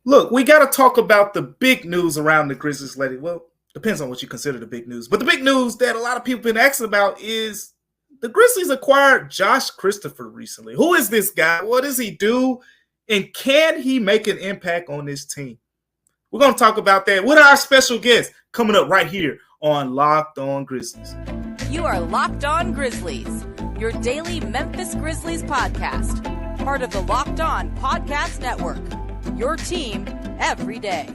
Look, we got to talk about the big news around the Grizzlies lately. Well, depends on what you consider the big news. But the big news that a lot of people have been asking about is the Grizzlies acquired Josh Christopher recently. Who is this guy? What does he do? And can he make an impact on this team? We're going to talk about that with our special guest coming up right here on Locked On Grizzlies. You are Locked On Grizzlies, your daily Memphis Grizzlies podcast, part of the Locked On Podcast Network, your team every day.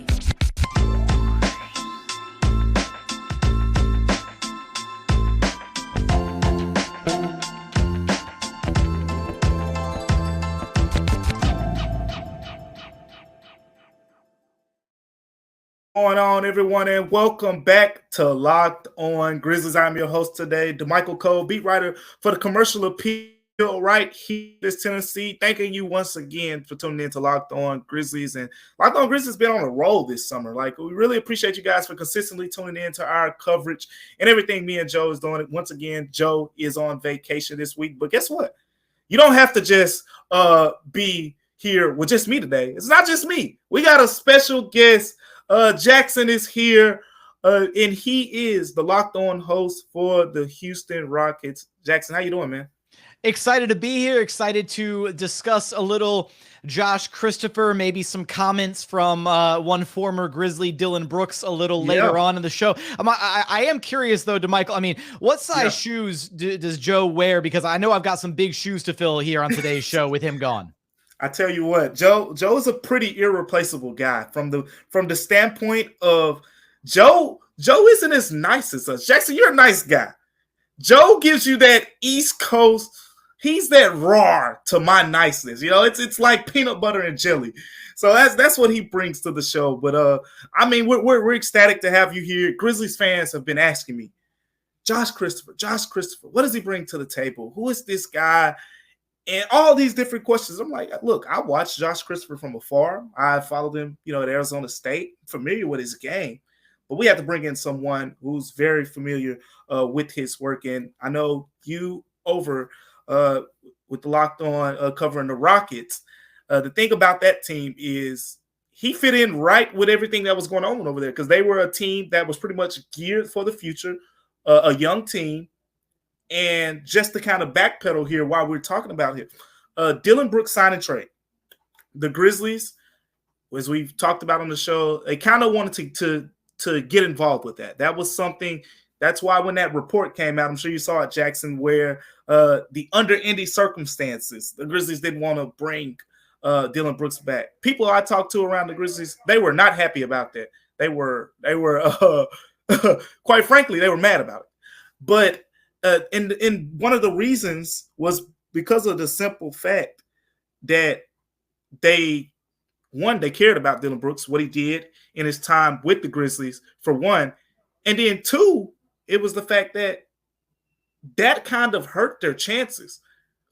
Going on, everyone, and welcome back to Locked On Grizzlies. I'm your host today, Damichael Cole, beat writer for the Commercial Appeal right here in Tennessee. Thanking you once again for tuning in to Locked On Grizzlies. And Locked On Grizzlies has been on a roll this summer. We really appreciate you guys for consistently tuning in to our coverage and everything me and Joe is doing. Once again, Joe is on vacation this week, but guess what? You don't have to just be here with just me today. It's not just me. We got a special guest. Jackson is here, and he is the Locked On host for the Houston Rockets. Jackson, how you doing, man? Excited to be here. Excited to discuss a little Josh Christopher, maybe some comments from one former Grizzly, Dillon Brooks, a little later on in the show. I am curious, though, DeMichael. I mean, what size shoes does Joe wear? Because I know I've got some big shoes to fill here on today's show with him gone. I tell you what, Joe is a pretty irreplaceable guy from the standpoint of Joe isn't as nice as us. Jackson, you're a nice guy. Joe gives you that East Coast. He's that raw to my niceness. You know, it's like peanut butter and jelly. So that's what he brings to the show. But I mean, we're ecstatic to have you here. Grizzlies fans have been asking me, Josh Christopher, what does he bring to the table? Who is this guy? And all these different questions. I'm like, look, I watched Josh Christopher from afar. I followed him, at Arizona State, familiar with his game. But we have to bring in someone who's very familiar with his work. And I know you over with the Locked On covering the Rockets. The thing about that team is he fit in right with everything that was going on over there because they were a team that was pretty much geared for the future, a young team. And just to kind of backpedal here while we're talking about it, Dillon Brooks sign and trade. The Grizzlies, as we've talked about on the show, they kind of wanted to get involved with that. That was something. That's why when that report came out, I'm sure you saw it, Jackson, where the under any circumstances, the Grizzlies didn't want to bring Dillon Brooks back. People I talked to around the Grizzlies, they were not happy about that. They were quite frankly, they were mad about it. But and one of the reasons was because of the simple fact that they cared about Dillon Brooks, what he did in his time with the Grizzlies, for one. And then two, it was the fact that kind of hurt their chances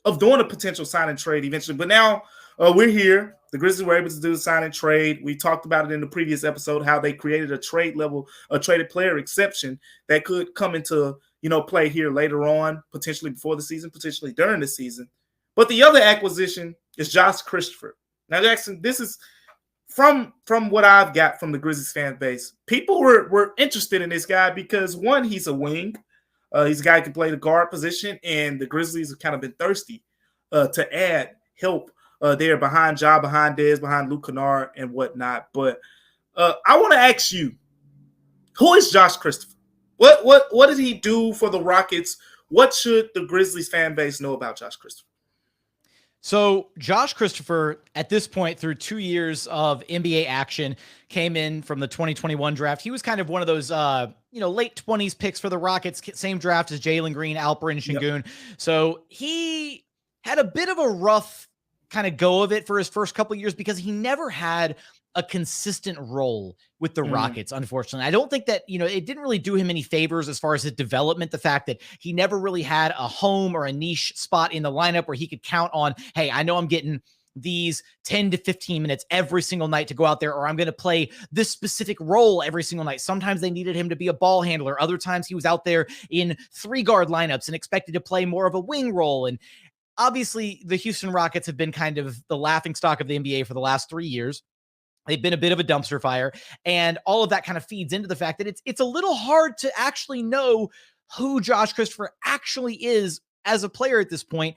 of doing a potential sign and trade eventually. But now we're here. The Grizzlies were able to do the sign and trade. We talked about it in the previous episode, how they created a traded player exception that could come into play here later on, potentially before the season, potentially during the season. But the other acquisition is Josh Christopher. Now, Jackson, this is from what I've got from the Grizzlies fan base. People were interested in this guy because, one, he's a wing. He's a guy who can play the guard position, and the Grizzlies have kind of been thirsty to add help there behind Ja, behind Dez, behind Luke Kennard, and whatnot. But I want to ask you, who is Josh Christopher? What did he do for the Rockets? What should the Grizzlies fan base know about Josh Christopher? So Josh Christopher, at this point, through 2 years of NBA action, came in from the 2021 draft. He was kind of one of those, late 20s picks for the Rockets, same draft as Jalen Green, Alperen Sengun. Yep. So he had a bit of a rough kind of go of it for his first couple of years because he never had a consistent role with the Rockets, unfortunately. I don't think that, it didn't really do him any favors as far as his development. The fact that he never really had a home or a niche spot in the lineup where he could count on, hey, I know I'm getting these 10 to 15 minutes every single night to go out there, or I'm going to play this specific role every single night. Sometimes they needed him to be a ball handler. Other times he was out there in 3-guard lineups and expected to play more of a wing role. And obviously the Houston Rockets have been kind of the laughingstock of the NBA for the last 3 years. They've been a bit of a dumpster fire, and all of that kind of feeds into the fact that it's a little hard to actually know who Josh Christopher actually is as a player at this point.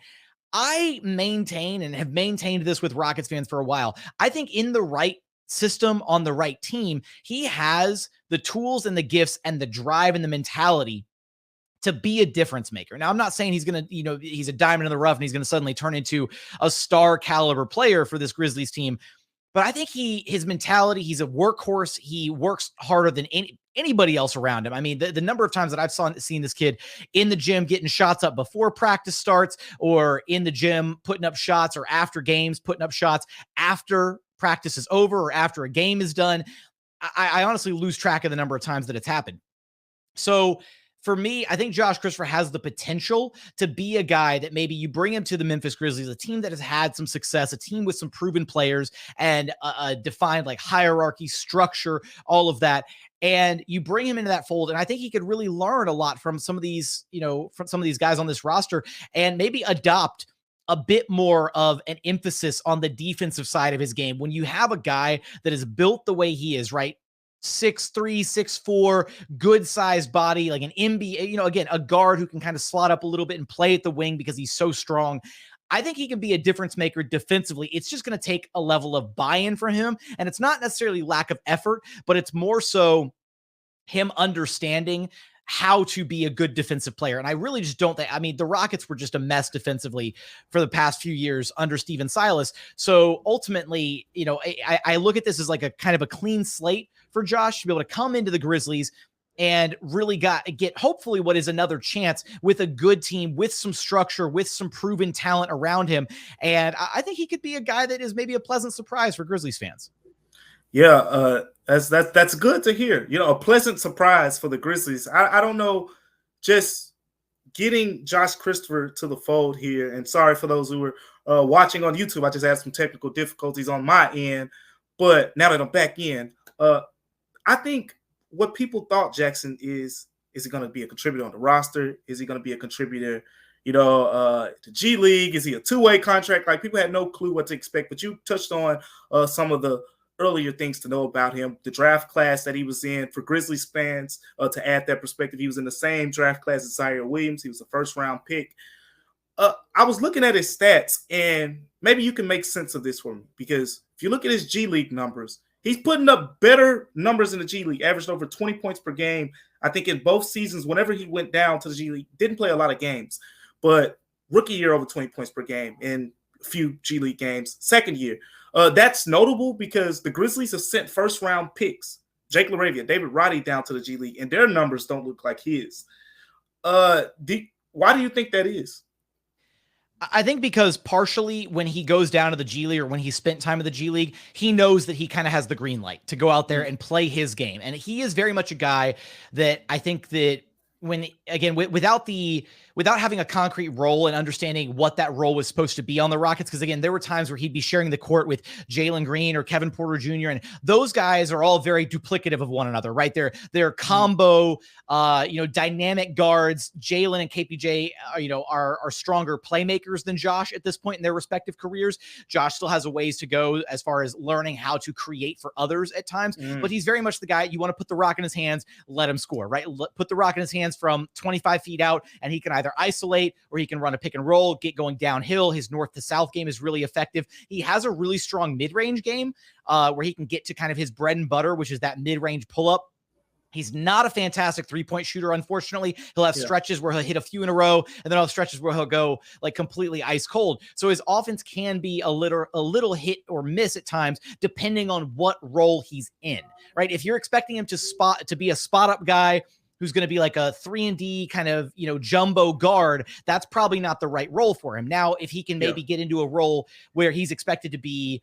I maintain and have maintained this with Rockets fans for a while. I think in the right system, on the right team, he has the tools and the gifts and the drive and the mentality to be a difference maker. Now, I'm not saying he's going to, he's a diamond in the rough and he's going to suddenly turn into a star caliber player for this Grizzlies team. But I think his mentality, he's a workhorse. He works harder than anybody else around him. I mean, the number of times that I've seen this kid in the gym getting shots up before practice starts, or in the gym putting up shots, or after games putting up shots after practice is over or after a game is done. I honestly lose track of the number of times that it's happened. So for me, I think Josh Christopher has the potential to be a guy that maybe you bring him to the Memphis Grizzlies, a team that has had some success, a team with some proven players and a defined like hierarchy, structure, all of that. And you bring him into that fold. And I think he could really learn a lot from some of these, from some of these guys on this roster, and maybe adopt a bit more of an emphasis on the defensive side of his game. When you have a guy that is built the way he is, right? 6'3", 6'4", good sized body, like an NBA, again, a guard who can kind of slot up a little bit and play at the wing because he's so strong. I think he can be a difference maker defensively. It's just going to take a level of buy-in from him. And it's not necessarily lack of effort, but it's more so him understanding how to be a good defensive player. And I really just don't think, the Rockets were just a mess defensively for the past few years under Steven Silas. So ultimately, I look at this as like a kind of a clean slate for Josh to be able to come into the Grizzlies and really get hopefully what is another chance with a good team, with some structure, with some proven talent around him. And I think he could be a guy that is maybe a pleasant surprise for Grizzlies fans. Yeah, that's good to hear. A pleasant surprise for the Grizzlies. I don't know, just getting Josh Christopher to the fold here. And sorry for those who were watching on YouTube. I just had some technical difficulties on my end, but now that I'm back in, I think what people thought, Jackson, is he going to be a contributor on the roster? Is he going to be a contributor, to G League? Is he a two-way contract? Like, people had no clue what to expect, but you touched on some of the earlier things to know about him. The draft class that he was in, for Grizzlies fans, to add that perspective, he was in the same draft class as Zaire Williams. He was a first-round pick. I was looking at his stats, and maybe you can make sense of this for me, because if you look at his G League numbers, he's putting up better numbers in the G League, averaged over 20 points per game. I think in both seasons, whenever he went down to the G League, didn't play a lot of games, but rookie year over 20 points per game in a few G League games. Second year, that's notable because the Grizzlies have sent first-round picks, Jake LaRavia, David Roddy, down to the G League, and their numbers don't look like his. Why do you think that is? I think because partially when he goes down to the G League, or when he spent time in the G League, he knows that he kind of has the green light to go out there and play his game. And he is very much a guy that I think that without having a concrete role and understanding what that role was supposed to be on the Rockets, because again, there were times where he'd be sharing the court with Jalen Green or Kevin Porter Jr., and those guys are all very duplicative of one another, right? They're combo, dynamic guards. Jalen and KPJ, are stronger playmakers than Josh at this point in their respective careers. Josh still has a ways to go as far as learning how to create for others at times, but he's very much the guy you want to put the rock in his hands, let him score, right? Put the rock in his hands from 25 feet out, and he can either isolate or he can run a pick and roll, get going downhill. His north to south game is really effective. He has a really strong mid-range game where he can get to kind of his bread and butter, which is that mid-range pull-up. He's not a fantastic three-point shooter, unfortunately. He'll have stretches where he'll hit a few in a row, and then I'll have stretches where he'll go like completely ice cold. So his offense can be a little hit or miss at times, depending on what role he's in, right? If you're expecting him to be a spot-up guy who's going to be like a 3-and-D kind of, jumbo guard, that's probably not the right role for him. Now, if he can maybe get into a role where he's expected to be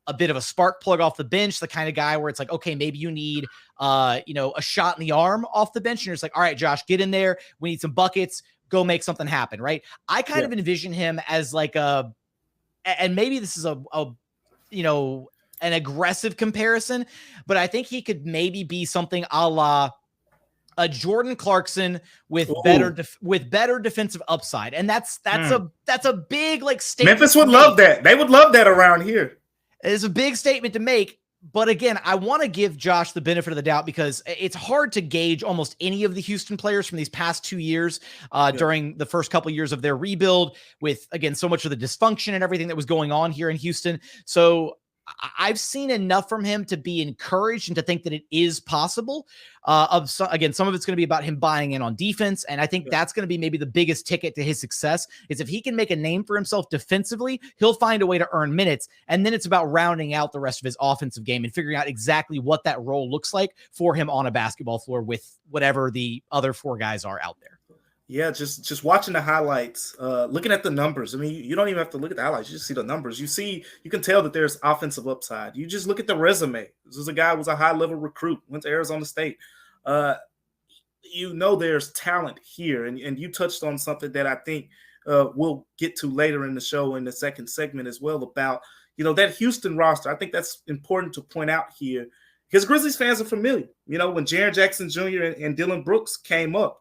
a bit of a spark plug off the bench, the kind of guy where it's like, okay, maybe you need, a shot in the arm off the bench, and you're just like, all right, Josh, get in there. We need some buckets. Go make something happen, right? I kind of envision him as like and maybe this is an aggressive comparison, but I think he could maybe be something a la a Jordan Clarkson with better defensive upside. And that's a big like statement. Memphis would love that. They would love that around here. It's a big statement to make. But again, I want to give Josh the benefit of the doubt because it's hard to gauge almost any of the Houston players from these past 2 years during the first couple of years of their rebuild with, again, so much of the dysfunction and everything that was going on here in Houston. So I've seen enough from him to be encouraged and to think that it is possible. Again, some of it's going to be about him buying in on defense. And I think that's going to be maybe the biggest ticket to his success is if he can make a name for himself defensively, he'll find a way to earn minutes. And then it's about rounding out the rest of his offensive game and figuring out exactly what that role looks like for him on a basketball floor with whatever the other 4 guys are out there. Yeah, just watching the highlights, looking at the numbers. I mean, you don't even have to look at the highlights. You just see the numbers. You can tell that there's offensive upside. You just look at the resume. This is a guy who was a high-level recruit, went to Arizona State. There's talent here. And you touched on something that I think we'll get to later in the show in the second segment as well about, that Houston roster. I think that's important to point out here because Grizzlies fans are familiar. When Jaren Jackson Jr. and Dillon Brooks came up,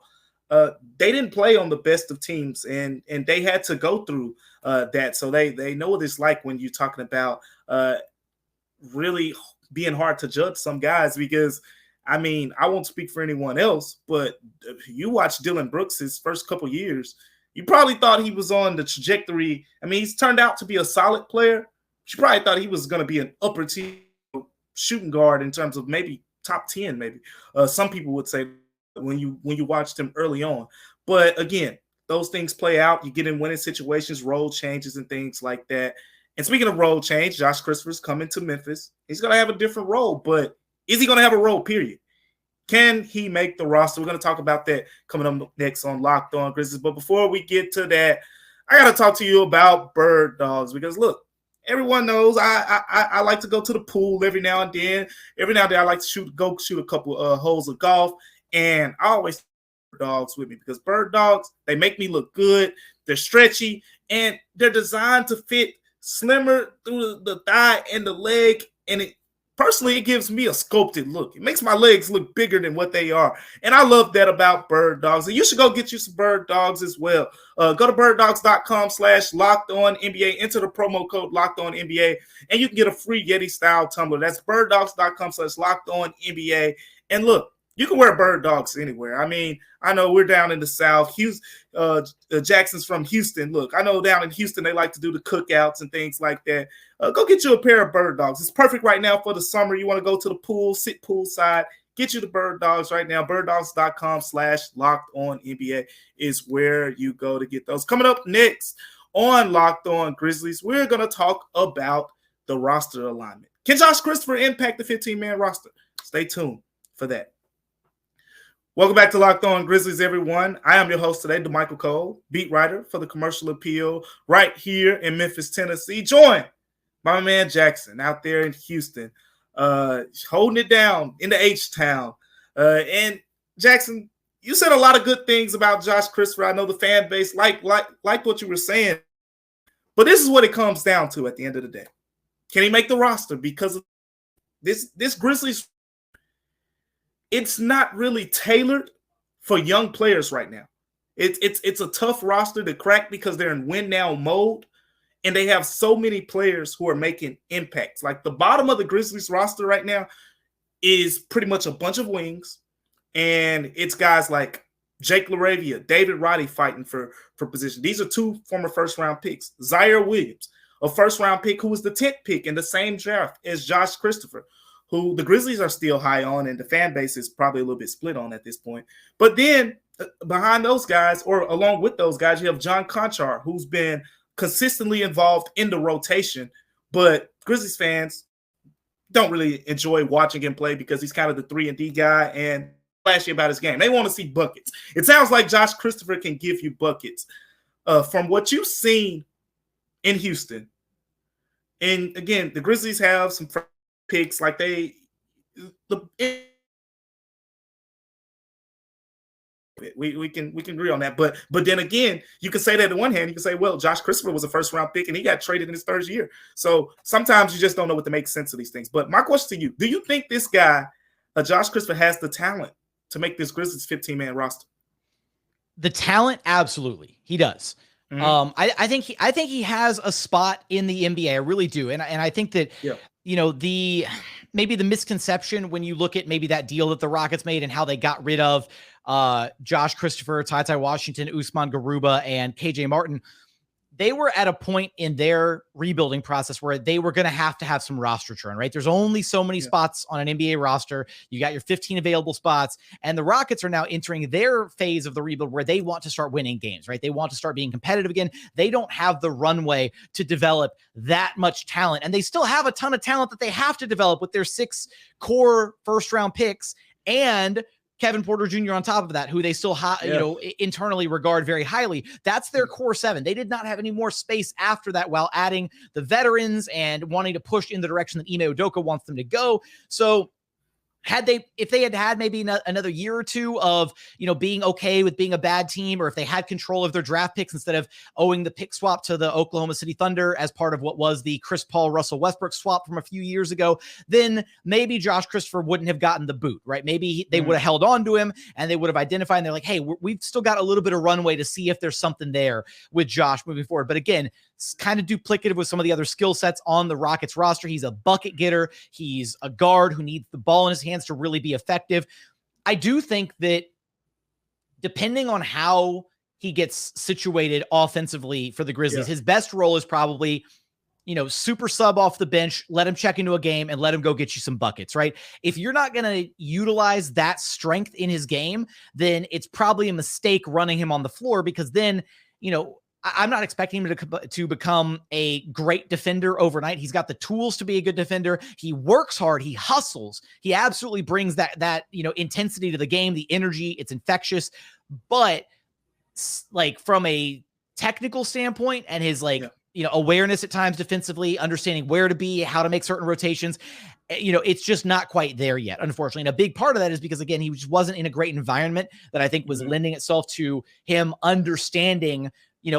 they didn't play on the best of teams, and they had to go through that. So they know what it's like when you're talking about really being hard to judge some guys because, I won't speak for anyone else, but if you watch Dillon Brooks his first couple years, you probably thought he was on the trajectory. He's turned out to be a solid player. You probably thought he was going to be an upper tier shooting guard in terms of maybe top 10, maybe. Some people would say when you watched him early on. But again, those things play out. You get in winning situations, role changes and things like that. And speaking of role change, Josh Christopher's coming to Memphis. He's going to have a different role, but is he going to have a role, period? Can he make the roster? We're going to talk about that coming up next on Locked On Grizzlies. But before we get to that, I got to talk to you about Birddogs because, look, everyone knows I like to go to the pool every now and then. Every now and then I like to go shoot a couple holes of golf. And I always take Birddogs with me because Birddogs, they make me look good. They're stretchy, and they're designed to fit slimmer through the thigh and the leg. And it gives me a sculpted look. It makes my legs look bigger than what they are. And I love that about Birddogs. And you should go get you some Birddogs as well. Go to birddogs.com/LockedOnNBA. Enter the promo code LockedOnNBA, and you can get a free Yeti-style tumbler. That's birddogs.com/LockedOnNBA. And look, you can wear Birddogs anywhere. I know we're down in the South. Jackson's from Houston. Look, I know down in Houston they like to do the cookouts and things like that. Go get you a pair of Birddogs. It's perfect right now for the summer. You want to go to the pool, sit poolside, get you the Birddogs right now. Birddogs.com/LockedOnNBA is where you go to get those. Coming up next on Locked On Grizzlies, we're going to talk about the roster alignment. Can Josh Christopher impact the 15-man roster? Stay tuned for that. Welcome back to Locked On Grizzlies, everyone. I am your host today, Damichael Cole, beat writer for the Commercial Appeal right here in Memphis, Tennessee, joined by my man Jackson out there in Houston, holding it down in the H-Town. And Jackson, you said a lot of good things about Josh Christopher. I know the fan base liked what you were saying, but this is what it comes down to at the end of the day. Can he make the roster? Because of this Grizzlies, it's not really tailored for young players right now. It's a tough roster to crack because they're in win now mode, and they have so many players who are making impacts. Like the bottom of the Grizzlies roster right now is pretty much a bunch of wings, and it's guys like Jake LaRavia, David Roddy fighting for position. These are 2 former first-round picks. Zaire Williams, a first-round pick who was the 10th pick in the same draft as Josh Christopher, who the Grizzlies are still high on, and the fan base is probably a little bit split on at this point. But then behind those guys, or along with those guys, you have John Conchar, who's been consistently involved in the rotation, but Grizzlies fans don't really enjoy watching him play because he's kind of the 3-and-D guy and flashy about his game. They want to see buckets. It sounds like Josh Christopher can give you buckets. From what you've seen in Houston, and again, the Grizzlies have some picks like we can agree on that, but then again, you can say that on one hand, you can say, well, Josh Christopher was a first round pick and he got traded in his 3rd year. So sometimes you just don't know what to make sense of these things. But my question to you, do you think this guy, Josh Christopher, has the talent to make this Grizzlies 15-man roster? The talent, absolutely, he does. Mm-hmm. I think he has a spot in the NBA. I really do, and I think that maybe the misconception when you look at maybe that deal that the Rockets made and how they got rid of Josh Christopher, Ty Washington, Usman Garuba, and KJ Martin. They were at a point in their rebuilding process where they were going to have some roster churn, right? There's only so many spots on an NBA roster. You got your 15 available spots, and the Rockets are now entering their phase of the rebuild where they want to start winning games, right? They want to start being competitive again. They don't have the runway to develop that much talent, and they still have a ton of talent that they have to develop with their 6 core first-round picks and Kevin Porter Jr. on top of that, who they still internally regard very highly. That's their core 7. They did not have any more space after that while adding the veterans and wanting to push in the direction that Ime Udoka wants them to go. So if they had maybe another year or two of, being okay with being a bad team, or if they had control of their draft picks instead of owing the pick swap to the Oklahoma City Thunder as part of what was the Chris Paul, Russell Westbrook swap from a few years ago, then maybe Josh Christopher wouldn't have gotten the boot, right? Maybe they would have held on to him and they would have identified, and they're like, hey, we've still got a little bit of runway to see if there's something there with Josh moving forward. But again, it's kind of duplicative with some of the other skill sets on the Rockets roster. He's a bucket getter. He's a guard who needs the ball in his hands to really be effective. I do think that depending on how he gets situated offensively for the Grizzlies, his best role is probably, super sub off the bench, let him check into a game and let him go get you some buckets, right? If you're not going to utilize that strength in his game, then it's probably a mistake running him on the floor, because then, I'm not expecting him to become a great defender overnight. He's got the tools to be a good defender. He works hard. He hustles. He absolutely brings that intensity to the game, the energy. It's infectious. But like from a technical standpoint and his awareness at times defensively, understanding where to be, how to make certain rotations, it's just not quite there yet, unfortunately. And a big part of that is because, again, he just wasn't in a great environment that I think was lending itself to him understanding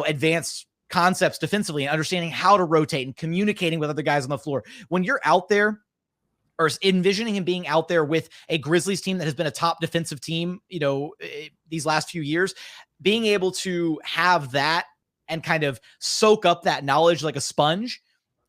advanced concepts defensively and understanding how to rotate and communicating with other guys on the floor. When you're out there, or envisioning him being out there with a Grizzlies team that has been a top defensive team, these last few years, being able to have that and kind of soak up that knowledge like a sponge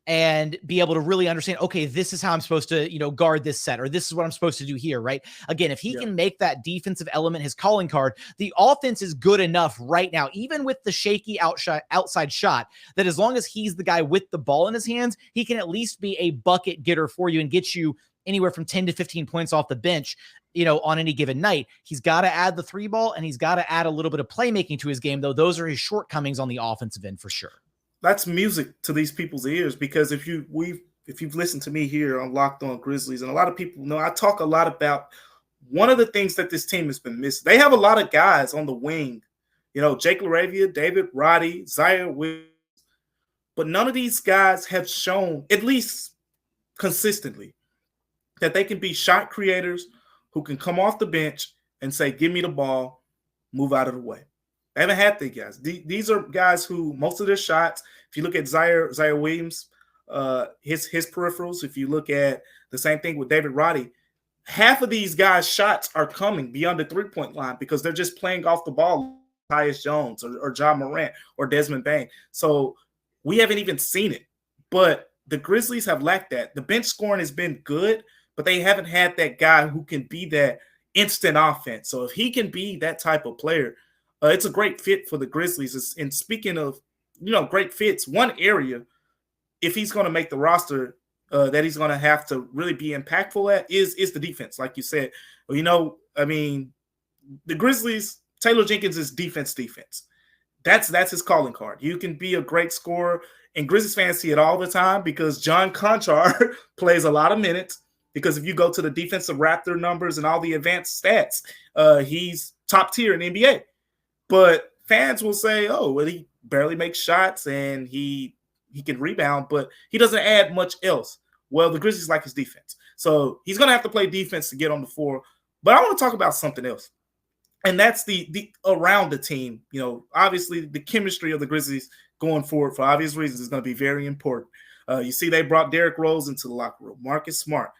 and be able to really understand, okay, this is how I'm supposed to, guard this set, or this is what I'm supposed to do here, right? Again, if he can make that defensive element his calling card, the offense is good enough right now, even with the shaky outside shot, that as long as he's the guy with the ball in his hands, he can at least be a bucket getter for you and get you anywhere from 10 to 15 points off the bench, on any given night. He's got to add the 3 ball, and he's got to add a little bit of playmaking to his game, though. Those are his shortcomings on the offensive end for sure. That's music to these people's ears, because if you've listened to me here on Locked On Grizzlies, and a lot of people know I talk a lot about one of the things that this team has been missing. They have a lot of guys on the wing, Jake LaRavia, David Roddy, Zaire Williams, but none of these guys have shown, at least consistently, that they can be shot creators who can come off the bench and say, give me the ball, move out of the way. They haven't had the guys. These are guys who most of their shots, if you look at Zaire Williams, his peripherals, if you look at the same thing with David Roddy, half of these guys' shots are coming beyond the 3-point line because they're just playing off the ball, Tyus Jones or John Morant or Desmond Bane. So we haven't even seen it. But the Grizzlies have lacked that. The bench scoring has been good, but they haven't had that guy who can be that instant offense. So if he can be that type of player, it's a great fit for the Grizzlies. And speaking of, great fits, one area, if he's going to make the roster, that he's going to have to really be impactful at is the defense. Like you said, the Grizzlies, Taylor Jenkins is defense. That's his calling card. You can be a great scorer, and Grizzlies fans see it all the time because John Conchar plays a lot of minutes, because if you go to the defensive Raptor numbers and all the advanced stats, he's top tier in the NBA. But fans will say, oh, well, he barely makes shots and he can rebound, but he doesn't add much else. Well, the Grizzlies like his defense. So he's going to have to play defense to get on the floor. But I want to talk about something else. And that's the around the team. Obviously the chemistry of the Grizzlies going forward for obvious reasons is going to be very important. You see, they brought Derrick Rose into the locker room, Marcus Smart.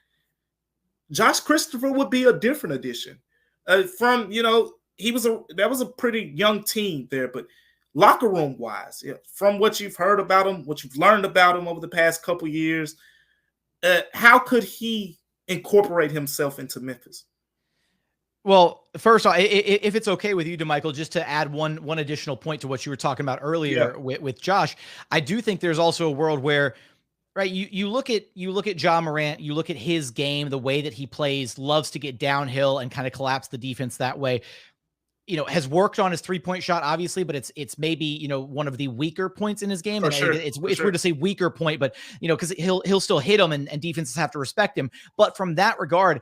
Josh Christopher would be a different addition. That was a pretty young team there, but locker room wise, from what you've heard about him, what you've learned about him over the past couple years, how could he incorporate himself into Memphis? Well, first off, if it's okay with you, Damichael, just to add one additional point to what you were talking about earlier with Josh, I do think there's also a world where, right, you look at Ja Morant, you look at his game, the way that he plays, loves to get downhill and kind of collapse the defense that way. Has worked on his 3-point shot, obviously, but it's maybe, one of the weaker points in his game. And sure. It's weird to say weaker point, but, because he'll still hit him and defenses have to respect him. But from that regard,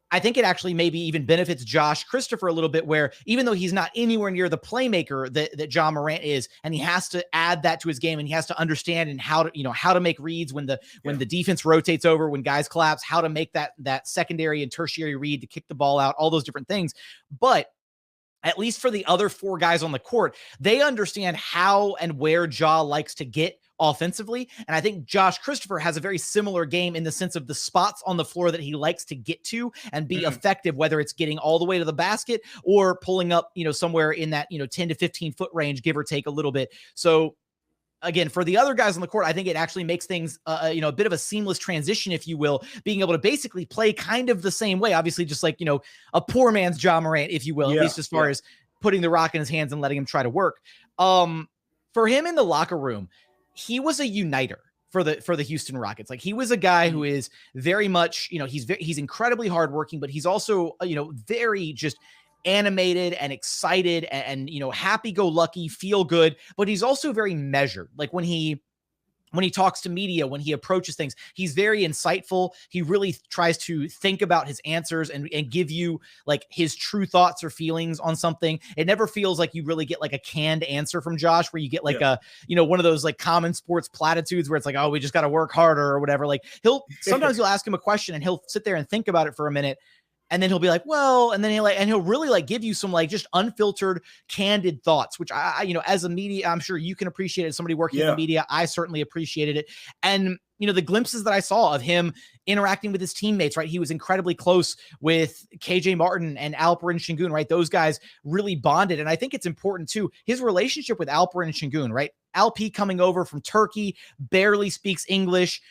I think it actually maybe even benefits Josh Christopher a little bit, where even though he's not anywhere near the playmaker that Ja Morant is, and he has to add that to his game, and he has to understand and how to make reads when the defense rotates over, when guys collapse, how to make that secondary and tertiary read to kick the ball out, all those different things. But at least for the other 4 guys on the court, they understand how and where Ja likes to get offensively. And I think Josh Christopher has a very similar game in the sense of the spots on the floor that he likes to get to and be effective, whether it's getting all the way to the basket or pulling up, somewhere in that, 10 to 15 foot range, give or take a little bit. So again, for the other guys on the court, I think it actually makes things, a bit of a seamless transition, if you will, being able to basically play kind of the same way, obviously, just like, a poor man's Ja Morant, if you will, at least as far as putting the rock in his hands and letting him try to work. For him in the locker room, he was a uniter for the Houston Rockets. Like, he was a guy who is very much, he's incredibly hardworking, but he's also, very just animated and excited and happy-go-lucky, feel good, but he's also very measured. Like, when he talks to media, when he approaches things, he's very insightful. He really tries to think about his answers and give you like his true thoughts or feelings on something. It never feels like you really get like a canned answer from Josh, where you get like one of those like common sports platitudes where it's like, oh, we just got to work harder or whatever. Like, sometimes you'll ask him a question and he'll sit there and think about it for a minute. And then he'll be like, well, and then he'll really like give you some like just unfiltered, candid thoughts, which I as a media, I'm sure you can appreciate it. As somebody working in the media, I certainly appreciated it. And, the glimpses that I saw of him interacting with his teammates, right? He was incredibly close with KJ Martin and Alperen Sengun, right? Those guys really bonded. And I think it's important too, his relationship with Alperen Sengun, right? Alp coming over from Turkey, barely speaks English.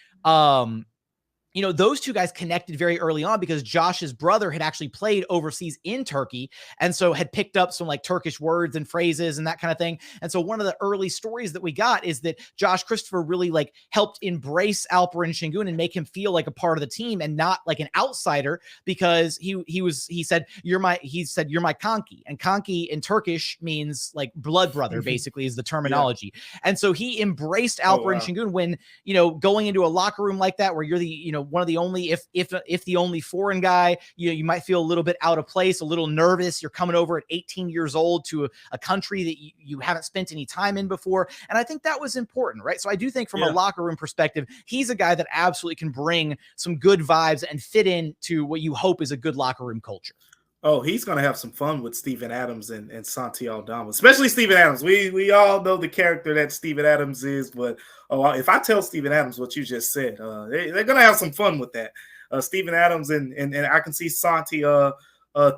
Those 2 guys connected very early on because Josh's brother had actually played overseas in Turkey. And so had picked up some like Turkish words and phrases and that kind of thing. And so one of the early stories that we got is that Josh Christopher really like helped embrace Alperen Sengun and make him feel like a part of the team and not like an outsider, because he said, you're my kanki, and kanki in Turkish means like blood brother, basically is the terminology. And so he embraced Alperen Sengun when, going into a locker room like that, where you're the, one of the only, if the only foreign guy, you might feel a little bit out of place, a little nervous. You're coming over at 18 years old to a country that you haven't spent any time in before. And I think that was important, right? So I do think from a locker room perspective, he's a guy that absolutely can bring some good vibes and fit into what you hope is a good locker room culture. Oh, he's going to have some fun with Steven Adams and Santi Aldama, especially Steven Adams. We all know the character that Steven Adams is, but if I tell Steven Adams what you just said, they're going to have some fun with that. Steven Adams and I can see Santi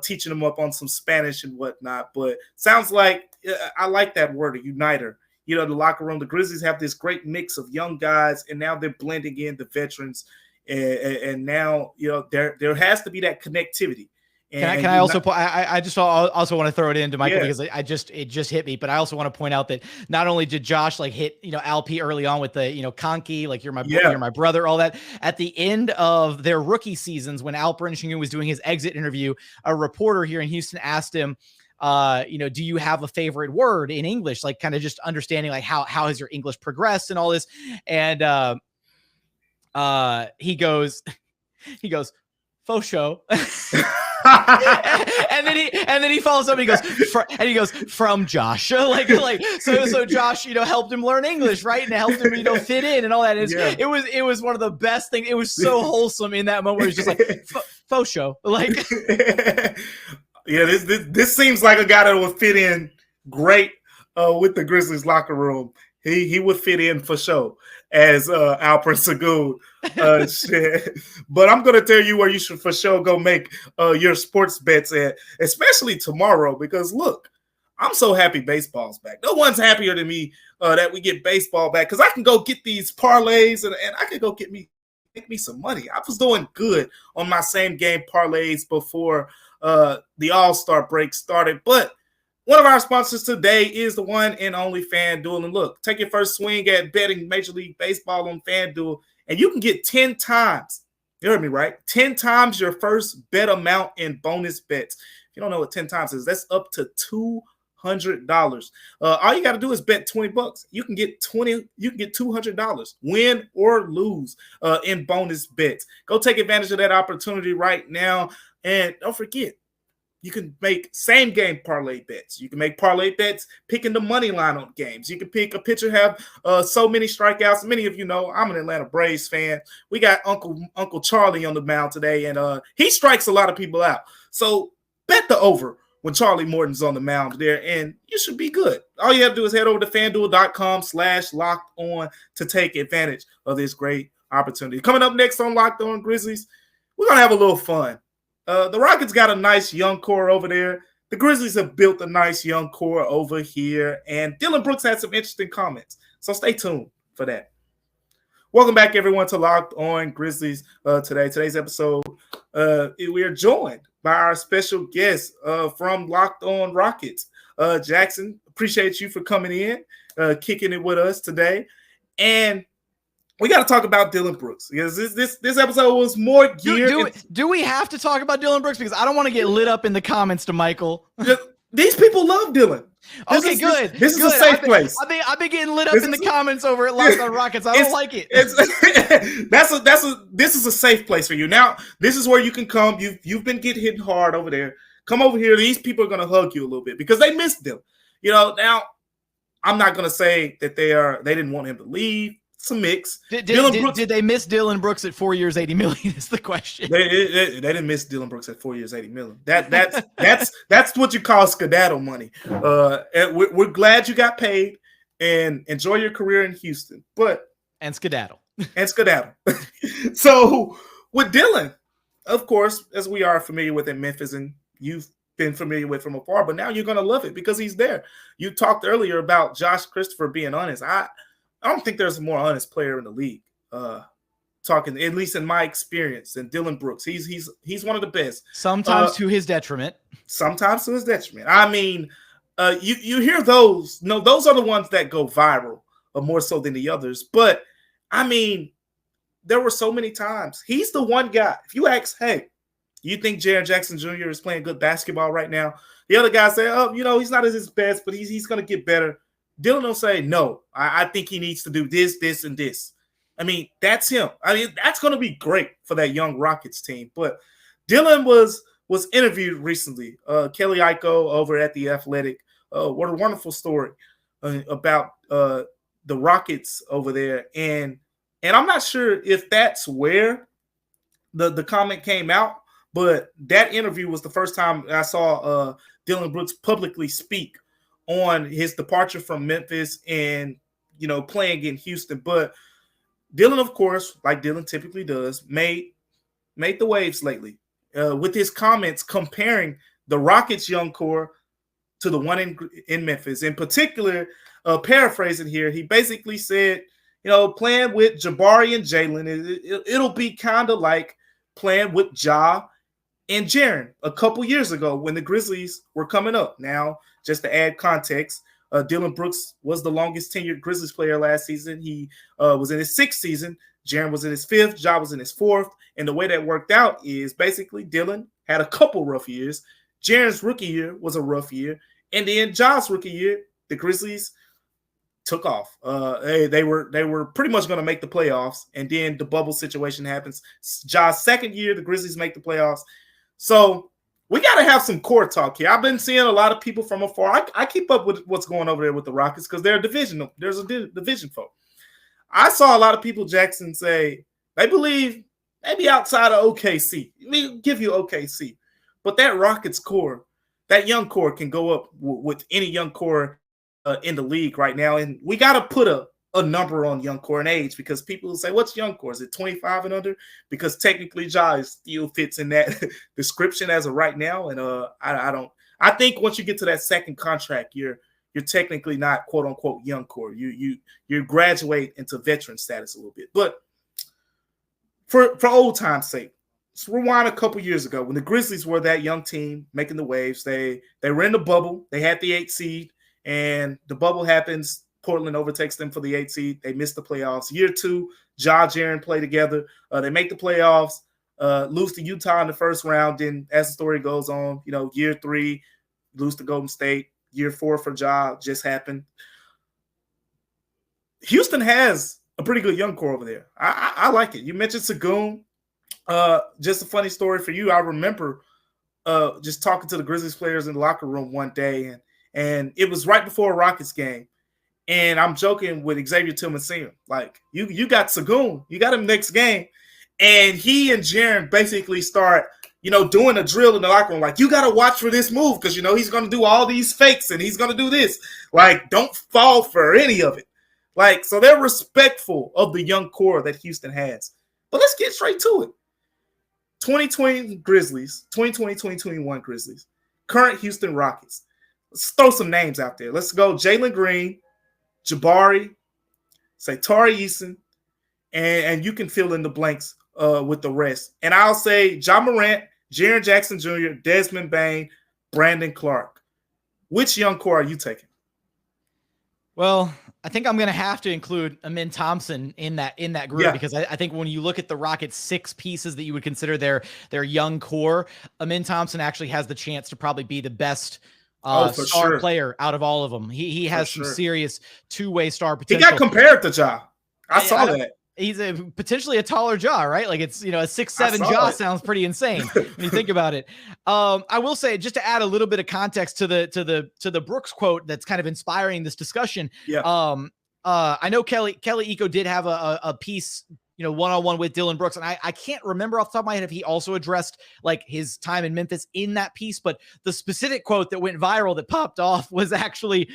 teaching him up on some Spanish and whatnot. But sounds like I like that word, a uniter. The locker room, the Grizzlies have this great mix of young guys, and now they're blending in the veterans, and now there has to be that connectivity. Can I also I just also want to throw it into Michael because it just hit me, but I also want to point out that not only did Josh like hit Alp early on with the Kanki, like you're my brother, all that. At the end of their rookie seasons, when Alperen Sengun was doing his exit interview, a reporter here in Houston asked him, do you have a favorite word in English? Like, kind of just understanding like how has your English progressed and all this. And he goes faux show. and then he follows up and he goes from Josh, so Josh helped him learn English, right, and helped him fit in and all that. It was one of the best things. It was so wholesome in that moment where it's just like faux show, like this seems like a guy that would fit in great with the Grizzlies locker room. He would fit in for sure as Alperen Sengun. But I'm going to tell you where you should for sure go make your sports bets at, especially tomorrow, because look, I'm so happy baseball's back. No one's happier than me that we get baseball back, because I can go get these parlays and I can go get me make me some money. I was doing good on my same game parlays before the All-Star break started. But one of our sponsors today is the one and only FanDuel. And look, take your first swing at betting Major League Baseball on FanDuel, and you can get 10 times. You heard me right? 10 times your first bet amount in bonus bets. If you don't know what 10 times is, that's up to $200. All you got to do is bet $20. You can get $200, win or lose in bonus bets. Go take advantage of that opportunity right now. And don't forget, you can make same game parlay bets. You can make parlay bets picking the money line on games. You can pick a pitcher have so many strikeouts. Many of you know I'm an Atlanta Braves fan. We got Uncle Charlie on the mound today, and he strikes a lot of people out. So bet the over when Charlie Morton's on the mound there, and you should be good. All you have to do is head over to FanDuel.com/LockedOn to take advantage of this great opportunity. Coming up next on Locked On Grizzlies, we're going to have a little fun. The Rockets got a nice young core over there. The Grizzlies have built a nice young core over here, and Dillon Brooks had some interesting comments. So stay tuned for that. Welcome back, everyone, to Locked On Grizzlies today. Today's episode, we are joined by our special guest from Locked On Rockets. Jackson, appreciate you for coming in, kicking it with us today. And we got to talk about Dillon Brooks because this episode was more geared. Do we have to talk about Dillon Brooks? Because I don't want to get lit up in the comments to Michael. These people love Dillon. This is a safe place. I've been getting lit up in the comments over at Locked On Rockets. I don't like it. This is a safe place for you. Now, this is where you can come. You've been getting hit hard over there. Come over here. These people are going to hug you a little bit because they missed him. You know, now I'm not going to say that they didn't want him to leave. It's a mix. Did they miss Dillon Brooks at 4 years, $80 million is the question. They didn't miss Dillon Brooks at 4 years, $80 million. That's what you call skedaddle money. And we're glad you got paid and enjoy your career in Houston. And skedaddle. So with Dillon, of course, as we are familiar with in Memphis, and you've been familiar with from afar, but now you're going to love it because he's there. You talked earlier about Josh Christopher being honest. I don't think there's a more honest player in the league. Talking, at least in my experience, than Dillon Brooks. He's one of the best. Sometimes to his detriment. Sometimes to his detriment. I mean, you hear those. No, those are the ones that go viral more so than the others. But I mean, there were so many times. He's the one guy. If you ask, hey, you think Jaren Jackson Jr. is playing good basketball right now? The other guys say, oh, he's not at his best, but he's going to get better. Dillon will say, no, I think he needs to do this, this, and this. I mean, that's him. I mean, that's going to be great for that young Rockets team. But Dillon was interviewed recently. Kelly Iko over at The Athletic. What a wonderful story about the Rockets over there. And I'm not sure if that's where the comment came out, but that interview was the first time I saw Dillon Brooks publicly speak on his departure from Memphis and, playing in Houston. But Dillon, of course, like Dillon typically does, made the waves lately with his comments comparing the Rockets' young core to the one in Memphis. In particular, paraphrasing here, he basically said, playing with Jabari and Jalen, it'll be kind of like playing with Ja and Jaren a couple years ago when the Grizzlies were coming up. Now, just to add context, Dillon Brooks was the longest tenured Grizzlies player last season. He was in his sixth season. Jaren was in his fifth. Ja was in his fourth. And the way that worked out is basically Dillon had a couple rough years. Jaren's rookie year was a rough year. And then Ja's rookie year, the Grizzlies took off. They were pretty much going to make the playoffs. And then the bubble situation happens. Ja's second year, the Grizzlies make the playoffs. So we got to have some core talk here. I've been seeing a lot of people from afar. I keep up with what's going over there with the Rockets because they're a division. There's a division folk. I saw a lot of people, Jackson, say they believe maybe outside of OKC. Let me give you OKC. But that Rockets core, that young core can go up with any young core in the league right now. And we got to put a number on young core and age because people will say, what's young core? Is it 25 and under? Because technically Ja still fits in that description as of right now. And I think once you get to that second contract, you're technically not quote unquote young core. You graduate into veteran status a little bit. But for old time's sake, let's rewind a couple years ago when the Grizzlies were that young team making the waves. They were in the bubble. They had the 8th seed, and the bubble happens. Portland overtakes them for the 8th seed. They miss the playoffs. Year 2, Ja, Jaren play together. They make the playoffs, lose to Utah in the first round. Then, as the story goes on, year 3, lose to Golden State. Year 4 for Ja just happened. Houston has a pretty good young core over there. I like it. You mentioned Sagoon. Just a funny story for you. I remember just talking to the Grizzlies players in the locker room one day, and it was right before a Rockets game. And I'm joking with Xavier Tillman Sr. Like, you got Sagoon. You got him next game. And he and Jaren basically start, doing a drill in the locker room. Like, you got to watch for this move because, he's going to do all these fakes and he's going to do this. Like, don't fall for any of it. Like, so they're respectful of the young core that Houston has. But let's get straight to it. 2020 Grizzlies, 2020-2021 Grizzlies, current Houston Rockets. Let's throw some names out there. Let's go Jalen Green, Jabari, say Tari Eason, and you can fill in the blanks with the rest. And I'll say Ja Morant, Jaren Jackson Jr., Desmond Bane, Brandon Clark. Which young core are you taking? Well, I think I'm going to have to include Amin Thompson in that group because I think when you look at the Rockets' 6 pieces that you would consider their young core, Amin Thompson actually has the chance to probably be the best star player out of all of them. He has some serious two-way star potential. He got compared to Ja. I saw that. He's potentially a taller Ja, right? Like it's, a 6'7" Ja sounds pretty insane when you think about it. I will say, just to add a little bit of context to the Brooks quote that's kind of inspiring this discussion. Yeah. I know Kelly Iko did have a piece, one-on-one with Dillon Brooks. And I can't remember off the top of my head if he also addressed like his time in Memphis in that piece, but the specific quote that went viral that popped off was actually,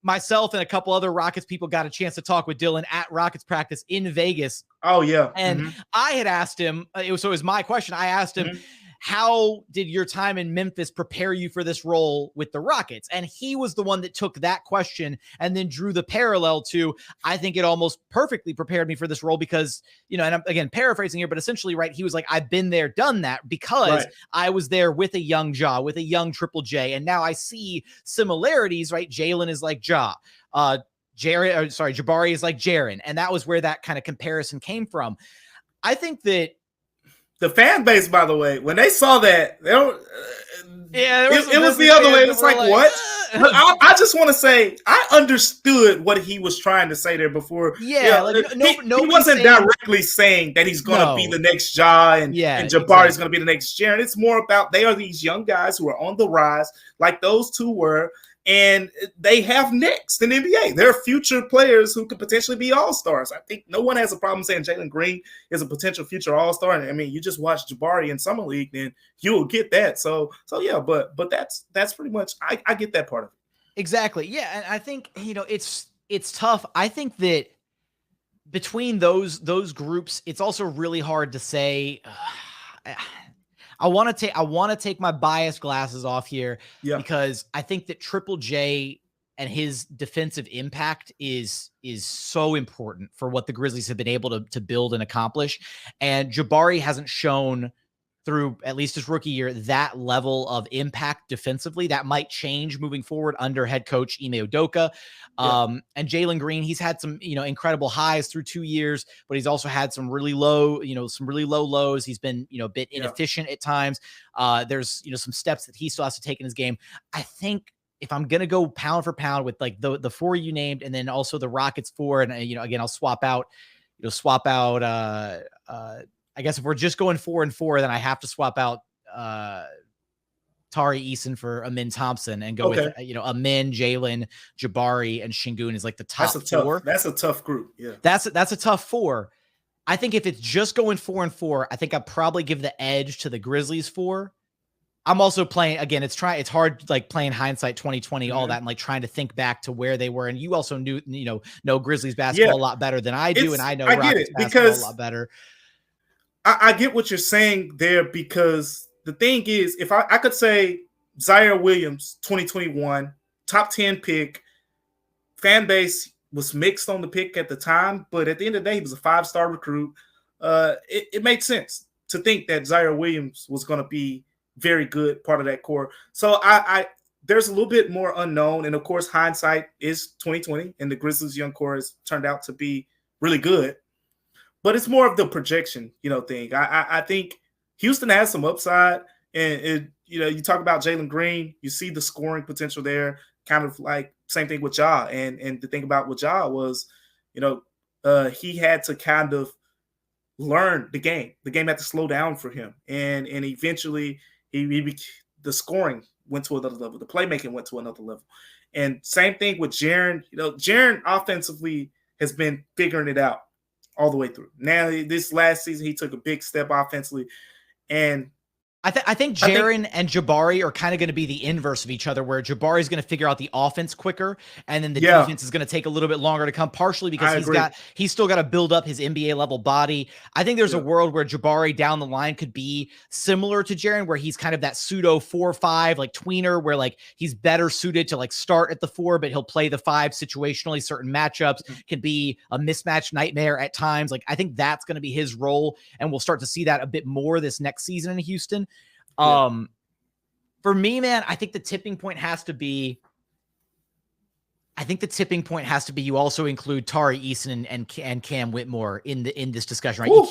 myself and a couple other Rockets people got a chance to talk with Dillon at Rockets practice in Vegas. Oh yeah. And I had asked him, it was my question. I asked him, how did your time in Memphis prepare you for this role with the Rockets? And he was the one that took that question and then drew the parallel to, I think it almost perfectly prepared me for this role because, and I'm again paraphrasing here, but essentially, right, he was like, I've been there, done that because I was there with a young Ja, with a young Triple J. And now I see similarities, right? Jalen is like Ja. Jabari is like Jaren. And that was where that kind of comparison came from. I think that the fan base, by the way, when they saw that, it was the other way. It's like what? But I just want to say, I understood what he was trying to say there before. Yeah, he wasn't directly saying that he's going to be the next Ja and Jabari is going to be the next Jaren. It's more about they are these young guys who are on the rise, like those two were. And they have next in the NBA. They're future players who could potentially be all-stars. I think no one has a problem saying Jalen Green is a potential future all-star. And I mean, you just watch Jabari in Summer League, then you'll get that. So yeah, but that's pretty much I get that part of it. Exactly. Yeah. And I think, it's tough. I think that between those groups, it's also really hard to say. I want to take my biased glasses off here because I think that Triple J and his defensive impact is so important for what the Grizzlies have been able to build and accomplish. And Jabari hasn't shown through at least his rookie year that level of impact defensively. That might change moving forward under head coach Ime Udoka. And Jalen Green, he's had some, incredible highs through 2 years, but he's also had some really low lows. He's been, a bit inefficient at times. There's, some steps that he still has to take in his game. I think if I'm going to go pound for pound with like the 4 you named, and then also the Rockets 4, and, again, I'll swap out, I guess if we're just going 4 and 4, then I have to swap out Tari Eason for Amin Thompson and go with, Amin, Jalen, Jabari, and Şengün is like the top 4. That's a tough group. Yeah. That's a tough 4. I think if it's just going 4 and 4, I think I'd probably give the edge to the Grizzlies 4. I'm also playing, again, it's hard, like playing hindsight 2020, all that, and like trying to think back to where they were. And you also know Grizzlies basketball a lot better than I do. And I know Rockets basketball a lot better. I get what you're saying there because the thing is, if I could say Zaire Williams, 2021, top 10 pick, fan base was mixed on the pick at the time, but at the end of the day, he was a 5-star recruit. it made sense to think that Zaire Williams was going to be very good part of that core. So I there's a little bit more unknown, and of course hindsight is 2020, and the Grizzlies young core has turned out to be really good. But it's more of the projection, thing. I think Houston has some upside, and you talk about Jalen Green, you see the scoring potential there, kind of like same thing with Ja. And the thing about with Ja was, he had to kind of learn the game. The game had to slow down for him, and eventually the scoring went to another level. The playmaking went to another level. And same thing with Jaren. Jaren offensively has been figuring it out all the way through. Now, this last season, he took a big step offensively. And I think Jaren and Jabari are kind of going to be the inverse of each other, where Jabari is going to figure out the offense quicker, and then the defense is going to take a little bit longer to come, partially because he's still got to build up his NBA level body. I think there's a world where Jabari down the line could be similar to Jaren, where he's kind of that pseudo 4-5 like tweener, where like he's better suited to like start at the 4, but he'll play the 5 situationally. Certain matchups can be a mismatch nightmare at times. Like I think that's going to be his role, and we'll start to see that a bit more this next season in Houston. For me, man, I think the tipping point has to be you also include Tari Eason and Cam Whitmore in this discussion, right? Ooh,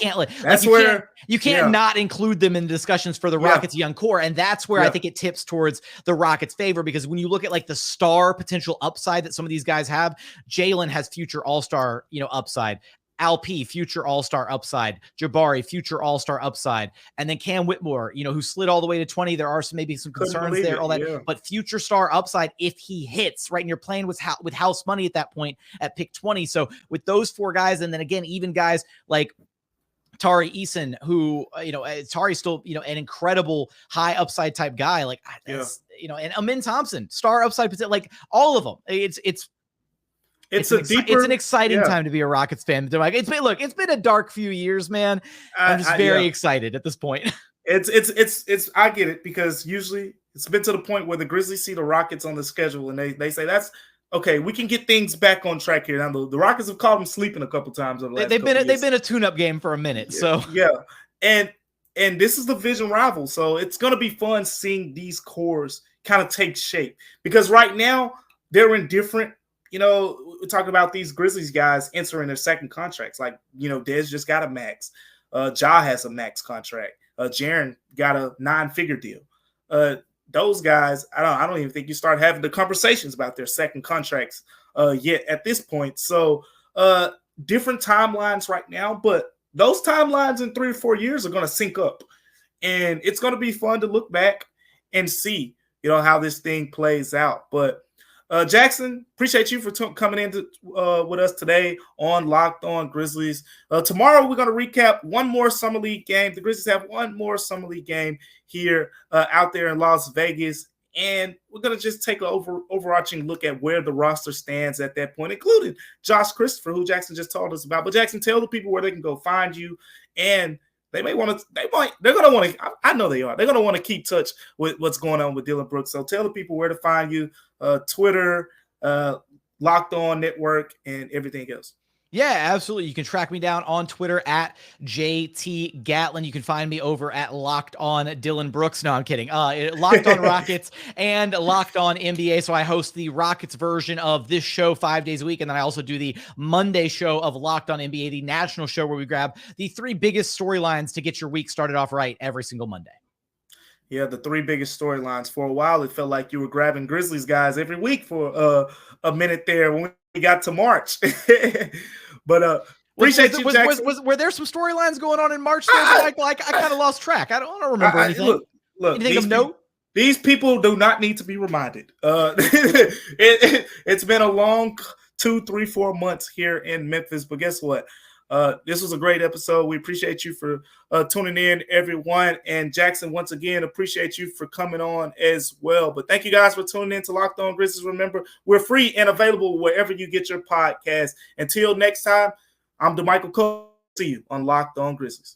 you can't not include them in the discussions for the Rockets young core. And that's where I think it tips towards the Rockets' favor, because when you look at like the star potential upside that some of these guys have, Jalen has future all-star, upside. Alp, future all-star upside. Jabari, future all-star upside. And then Cam Whitmore, who slid all the way to 20. There are maybe some concerns there, all that. But future star upside if he hits, right? And you're playing with house money at that point at pick 20. So with those 4 guys, and then again, even guys like Tari Eason, who, Tari's still, an incredible high upside type guy. Like, and Amin Thompson, star upside, like all of them. It's an exciting time to be a Rockets fan. It's been a dark few years, man. I'm just very excited at this point. It's I get it, because usually it's been to the point where the Grizzlies see the Rockets on the schedule and they say that's okay. We can get things back on track here. Now the Rockets have called them sleeping a couple times over the last they've been a tune-up game for a minute. And this is the division rival, so it's gonna be fun seeing these cores kind of take shape, because right now they're in different. We're talking about these Grizzlies guys entering their second contracts. Like, Dez just got a max. Ja has a max contract. Jaren got a 9-figure deal. Those guys, I don't even think you start having the conversations about their second contracts yet at this point. So different timelines right now, but those timelines in 3 or 4 years are going to sync up. And it's going to be fun to look back and see, how this thing plays out. But Jackson, appreciate you for coming in with us today on Locked On Grizzlies. Tomorrow, we're going to recap one more Summer League game. The Grizzlies have one more Summer League game here out there in Las Vegas. And we're going to just take an overarching look at where the roster stands at that point, including Josh Christopher, who Jackson just told us about. But Jackson, tell the people where they can go find you, and they're going to want to, I know they are. They're going to want to keep touch with what's going on with Dillon Brooks. So tell the people where to find you, Twitter, Locked On Network, and everything else. Yeah, absolutely. You can track me down on Twitter at JT Gatlin. You can find me over at Locked On Dillon Brooks. No, I'm kidding. Locked On Rockets and Locked On NBA. So I host the Rockets version of this show 5 days a week. And then I also do the Monday show of Locked On NBA, the national show where we grab the 3 biggest storylines to get your week started off right every single Monday. Yeah, the 3 biggest storylines. For a while, it felt like you were grabbing Grizzlies guys every week for a minute there when we got to March. But appreciate you, Jackson. Were there some storylines going on in March? I kind of lost track. I don't remember anything. Look, anything of note? These people do not need to be reminded. It's been a long 2, 3, 4 months here in Memphis, but guess what? This was a great episode. We appreciate you for tuning in, everyone. And Jackson, once again, appreciate you for coming on as well. But thank you guys for tuning in to Locked On Grizzlies. Remember, we're free and available wherever you get your podcast. Until next time, I'm Damichael Cole. See you on Locked On Grizzlies.